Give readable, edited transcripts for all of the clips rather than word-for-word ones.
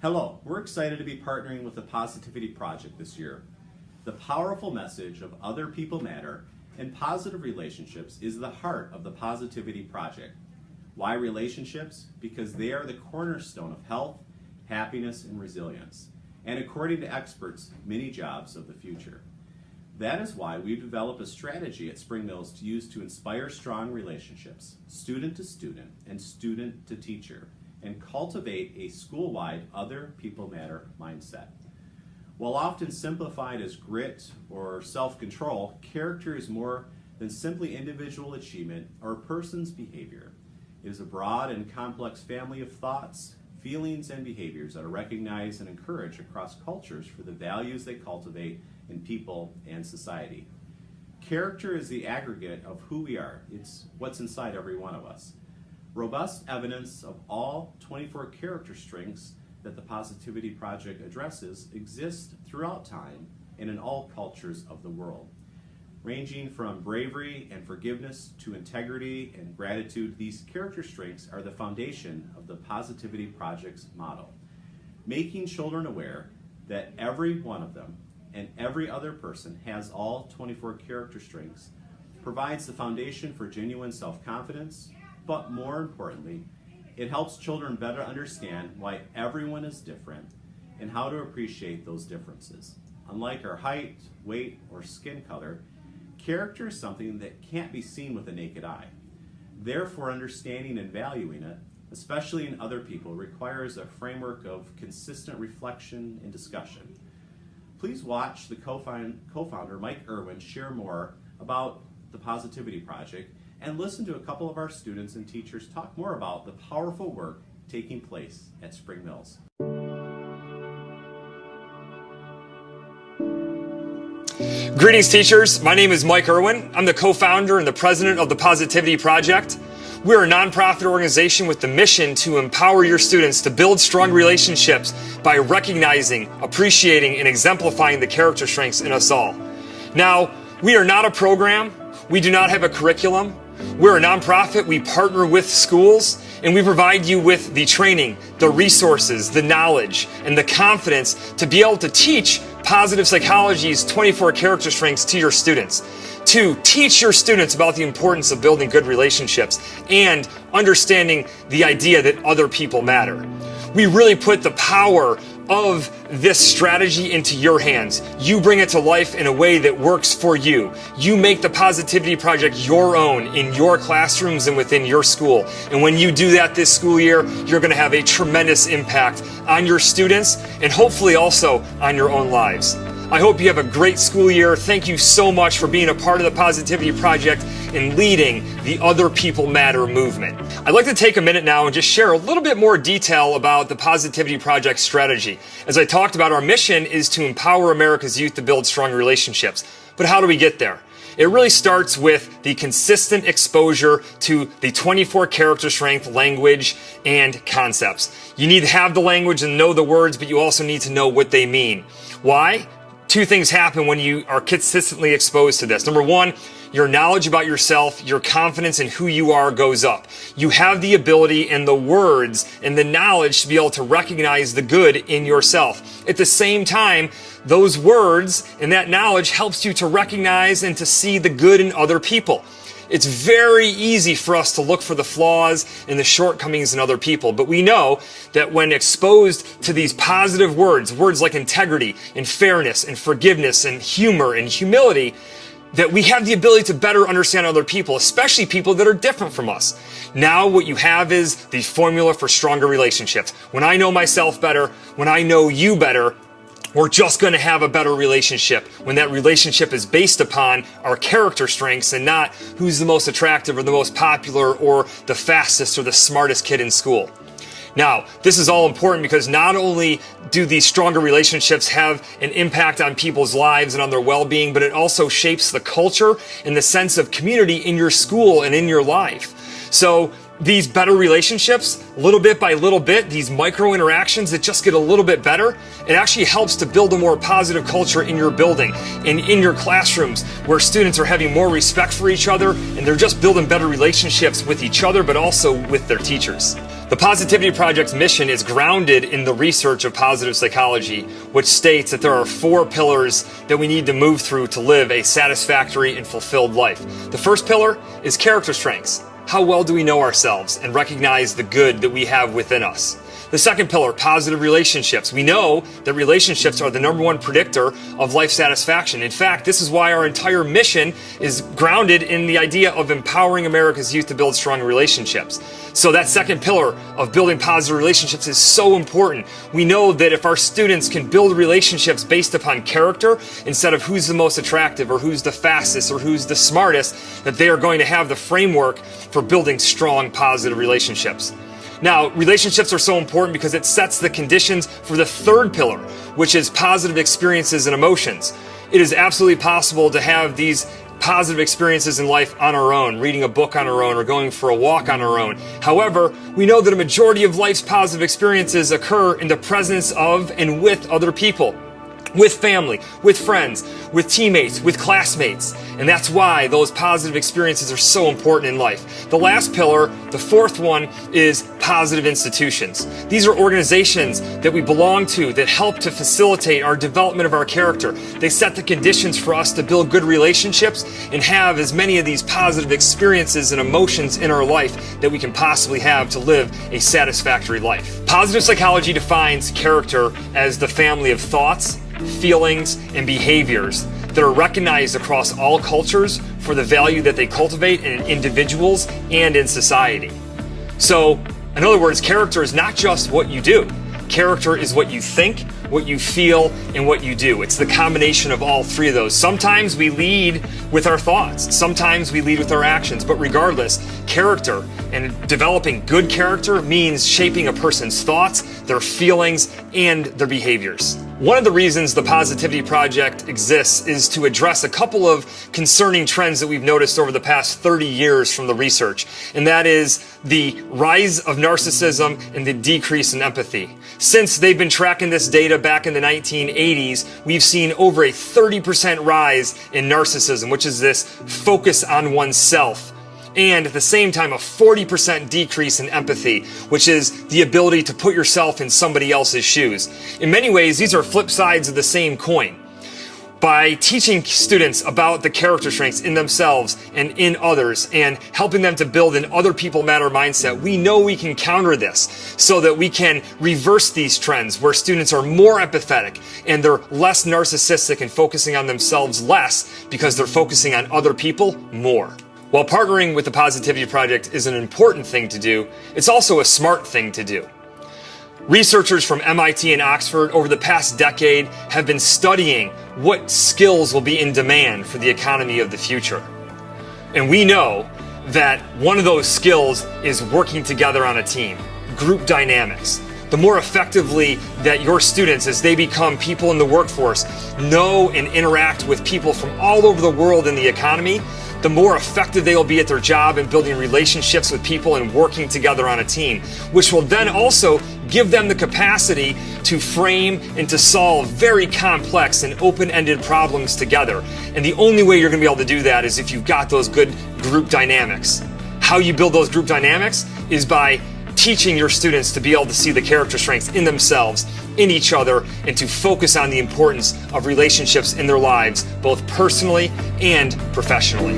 Hello, we're excited to be partnering with the Positivity Project this year. The powerful message of other people matter and positive relationships is the heart of the Positivity Project. Why relationships? Because they are the cornerstone of health, happiness, and resilience, and according to experts, many jobs of the future. That is why we've developed a strategy at Spring Mills to use to inspire strong relationships, student to student and student to teacher, and cultivate a school-wide other people matter mindset. While often simplified as grit or self-control, character is more than simply individual achievement or a person's behavior. It is a broad and complex family of thoughts, feelings, and behaviors that are recognized and encouraged across cultures for the values they cultivate in people and society. Character is the aggregate of who we are. It's what's inside every one of us. Robust evidence of all 24 character strengths that the Positivity Project addresses exists throughout time and in all cultures of the world. Ranging from bravery and forgiveness to integrity and gratitude, these character strengths are the foundation of the Positivity Project's model. Making children aware that every one of them and every other person has all 24 character strengths provides the foundation for genuine self-confidence, but more importantly, it helps children better understand why everyone is different and how to appreciate those differences. Unlike our height, weight, or skin color, character is something that can't be seen with the naked eye. Therefore, understanding and valuing it, especially in other people, requires a framework of consistent reflection and discussion. Please watch the co-founder, Mike Irwin, share more about the Positivity Project and listen to a couple of our students and teachers talk more about the powerful work taking place at Spring Mills. Greetings, teachers. My name is Mike Irwin. I'm the co-founder and the president of the Positivity Project. We're a nonprofit organization with the mission to empower your students to build strong relationships by recognizing, appreciating, and exemplifying the character strengths in us all. Now, we are not a program. We do not have a curriculum. We're a nonprofit. We partner with schools, and we provide you with the training, the resources, the knowledge, and the confidence to be able to teach positive psychology's 24 character strengths to your students, to teach your students about the importance of building good relationships and understanding the idea that other people matter. We really put the power of this strategy into your hands. You bring it to life in a way that works for you. You make the Positivity Project your own in your classrooms and within your school. And when you do that this school year, you're going to have a tremendous impact on your students and hopefully also on your own lives. I hope you have a great school year. Thank you so much for being a part of the Positivity Project and leading the Other People Matter movement. I'd like to take a minute now and just share a little bit more detail about the Positivity Project strategy. As I talked about, our mission is to empower America's youth to build strong relationships. But how do we get there? It really starts with the consistent exposure to the 24 character strength language and concepts. You need to have the language and know the words, but you also need to know what they mean. Why? Two things happen when you are consistently exposed to this. Number one, your knowledge about yourself, your confidence in who you are goes up. You have the ability and the words and the knowledge to be able to recognize the good in yourself. At the same time, those words and that knowledge helps you to recognize and to see the good in other people. It's very easy for us to look for the flaws and the shortcomings in other people, but we know that when exposed to these positive words like integrity and fairness and forgiveness and humor and humility, that we have the ability to better understand other people, especially people that are different from us. Now what you have is the formula for stronger relationships. When I know myself better, when I know you better, we're just going to have a better relationship when that relationship is based upon our character strengths and not who's the most attractive or the most popular or the fastest or the smartest kid in school. Now, this is all important because not only do these stronger relationships have an impact on people's lives and on their well-being, but it also shapes the culture and the sense of community in your school and in your life. So these better relationships, little bit by little bit, these micro interactions that just get a little bit better, it actually helps to build a more positive culture in your building and in your classrooms where students are having more respect for each other and they're just building better relationships with each other but also with their teachers. The Positivity Project's mission is grounded in the research of positive psychology, which states that there are 4 pillars that we need to move through to live a satisfactory and fulfilled life. The first pillar is character strengths. How well do we know ourselves and recognize the good that we have within us? The second pillar, positive relationships. We know that relationships are the #1 predictor of life satisfaction. In fact, this is why our entire mission is grounded in the idea of empowering America's youth to build strong relationships. So that second pillar of building positive relationships is so important. We know that if our students can build relationships based upon character instead of who's the most attractive or who's the fastest or who's the smartest, that they are going to have the framework for building strong, positive relationships. Now, relationships are so important because it sets the conditions for the third pillar, which is positive experiences and emotions. It is absolutely possible to have these positive experiences in life on our own, reading a book on our own or going for a walk on our own. However, we know that a majority of life's positive experiences occur in the presence of and with other people. With family, with friends, with teammates, with classmates. And that's why those positive experiences are so important in life. The last pillar, the fourth one, is positive institutions. These are organizations that we belong to that help to facilitate our development of our character. They set the conditions for us to build good relationships and have as many of these positive experiences and emotions in our life that we can possibly have to live a satisfactory life. Positive psychology defines character as the family of thoughts, feelings, and behaviors that are recognized across all cultures for the value that they cultivate in individuals and in society. So, in other words, character is not just what you do. Character is what you think, what you feel, and what you do. It's the combination of all 3 of those. Sometimes we lead with our thoughts. Sometimes we lead with our actions. But regardless, character and developing good character means shaping a person's thoughts, their feelings, and their behaviors. One of the reasons the Positivity Project exists is to address a couple of concerning trends that we've noticed over the past 30 years from the research, and that is the rise of narcissism and the decrease in empathy. Since they've been tracking this data back in the 1980s, we've seen over a 30% rise in narcissism, which is this focus on oneself. And at the same time, a 40% decrease in empathy, which is the ability to put yourself in somebody else's shoes. In many ways, these are flip sides of the same coin. By teaching students about the character strengths in themselves and in others and helping them to build an other people matter mindset, we know we can counter this so that we can reverse these trends where students are more empathetic and they're less narcissistic and focusing on themselves less because they're focusing on other people more. While partnering with the Positivity Project is an important thing to do, it's also a smart thing to do. Researchers from MIT and Oxford over the past decade have been studying what skills will be in demand for the economy of the future. And we know that one of those skills is working together on a team, group dynamics. The more effectively that your students, as they become people in the workforce, know and interact with people from all over the world in the economy, the more effective they will be at their job in building relationships with people and working together on a team, which will then also give them the capacity to frame and to solve very complex and open-ended problems together. And the only way you're going to be able to do that is if you've got those good group dynamics. How you build those group dynamics is by teaching your students to be able to see the character strengths in themselves, in each other, and to focus on the importance of relationships in their lives, both personally and professionally.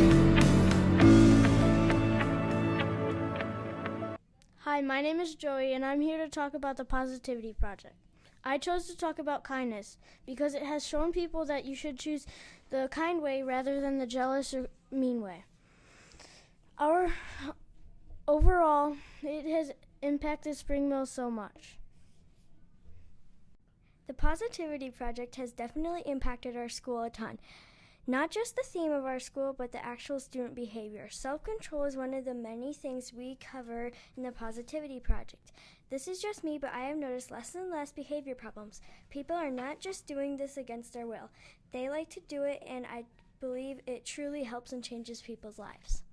Hi, my name is Joey, and I'm here to talk about the Positivity Project. I chose to talk about kindness because it has shown people that you should choose the kind way rather than the jealous or mean way. Overall, it has impacted Spring Mill so much. The Positivity Project has definitely impacted our school a ton. Not just the theme of our school, but the actual student behavior. Self-control is one of the many things we cover in the Positivity Project. This is just me, but I have noticed less and less behavior problems. People are not just doing this against their will. They like to do it, and I believe it truly helps and changes people's lives.